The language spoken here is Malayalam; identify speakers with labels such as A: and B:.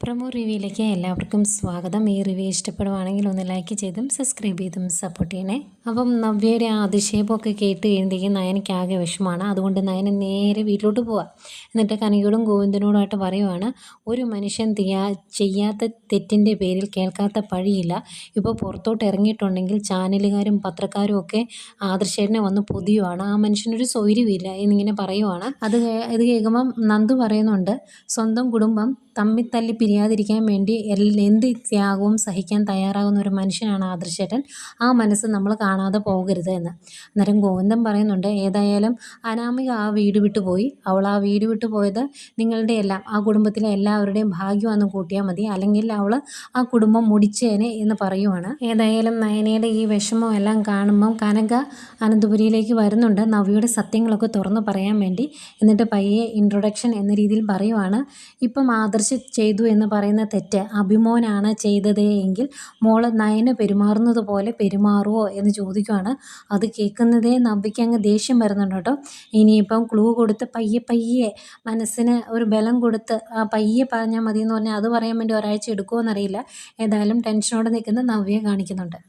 A: പ്രൊമോ റിവ്യൂയിലേക്ക് എല്ലാവർക്കും സ്വാഗതം. ഈ റിവ്യൂ ഇഷ്ടപ്പെടുവാണെങ്കിൽ ഒന്ന് ലൈക്ക് ചെയ്തും സബ്സ്ക്രൈബ് ചെയ്തും സപ്പോർട്ട് ചെയ്യണേ. അപ്പം നവ്യയുടെ ആ അതിശയപ്പമൊക്കെ കേട്ട് കഴിയുമ്പോഴേക്കും നയനയ്ക്ക് ആകെ വിഷമമാണ്. അതുകൊണ്ട് നയന നേരെ വീട്ടിലോട്ട് പോവാം. എന്നിട്ട് കനകയോടും ഗോവിന്ദനോടുമായിട്ട് പറയുവാണ്, ഒരു മനുഷ്യൻ ചെയ്യാത്ത തെറ്റിൻ്റെ പേരിൽ കേൾക്കാത്ത പഴിയില്ല. ഇപ്പോൾ പുറത്തോട്ട് ഇറങ്ങിയിട്ടുണ്ടെങ്കിൽ ചാനലുകാരും പത്രക്കാരും ഒക്കെ ആദർശേട്ടനെ വന്ന് പൊതിയുവാണ്. ആ മനുഷ്യനൊരു സ്വൈര്യമില്ല എന്നിങ്ങനെ പറയുവാണ്. ഇത് കേൾക്കുമ്പം നന്ദു പറയുന്നുണ്ട്, സ്വന്തം കുടുംബം തമ്മിൽ തല്ലി പിരിയാതിരിക്കാൻ വേണ്ടി എന്ത് ത്യാഗവും സഹിക്കാൻ തയ്യാറാകുന്ന ഒരു മനുഷ്യനാണ് ആദർശേട്ടൻ. ആ മനസ്സ് നമ്മൾ കാണാതെ പോകരുത് എന്ന്. അന്നേരം ഗോവിന്ദൻ പറയുന്നുണ്ട്, ഏതായാലും അനാമിക ആ വീട് വിട്ടു പോയി. അവൾ ആ വീട് വിട്ടു പോയത് നിങ്ങളുടെ എല്ലാം, ആ കുടുംബത്തിലെ എല്ലാവരുടെയും ഭാഗ്യമാണെന്ന് കൂട്ടിയാൽ മതി, അല്ലെങ്കിൽ അവൾ ആ കുടുംബം മുടിച്ചേനെ എന്ന് പറയുവാണ്. ഏതായാലും നയനയുടെ ഈ വിഷമം എല്ലാം കാണുമ്പം കനക അനന്തപുരിയിലേക്ക് വരുന്നുണ്ട്, നവ്യയുടെ സത്യങ്ങളൊക്കെ തുറന്നു പറയാൻ വേണ്ടി. എന്നിട്ട് പയ്യെ ഇൻട്രൊഡക്ഷൻ എന്ന രീതിയിൽ പറയുവാണ്, ഇപ്പം ആദർശ് ചെയ്തു എന്ന് പറയുന്ന തെറ്റ് അഭിമോനാണ് ചെയ്തത് എങ്കിൽ മോള് നയന് പെരുമാറുന്നത് പോലെ പെരുമാറുമോ എന്ന് ചോദിക്കുവാണ്. അത് കേൾക്കുന്നതേ നവ്യയ്ക്ക് അങ്ങ് ദേഷ്യം വരുന്നുണ്ട് കേട്ടോ. ഇനിയിപ്പം ക്ലൂ കൊടുത്ത് പയ്യെ മനസ്സിന് ഒരു ബലം കൊടുത്ത് പയ്യെ പറഞ്ഞാൽ മതി എന്ന് പറഞ്ഞാൽ അത് പറയാൻ വേണ്ടി ഒരാഴ്ച എടുക്കുമോ എന്നറിയില്ല. ഏതായാലും ടെൻഷനോടെ നിൽക്കുന്ന നവ്യയെ കാണിക്കുന്നുണ്ട്.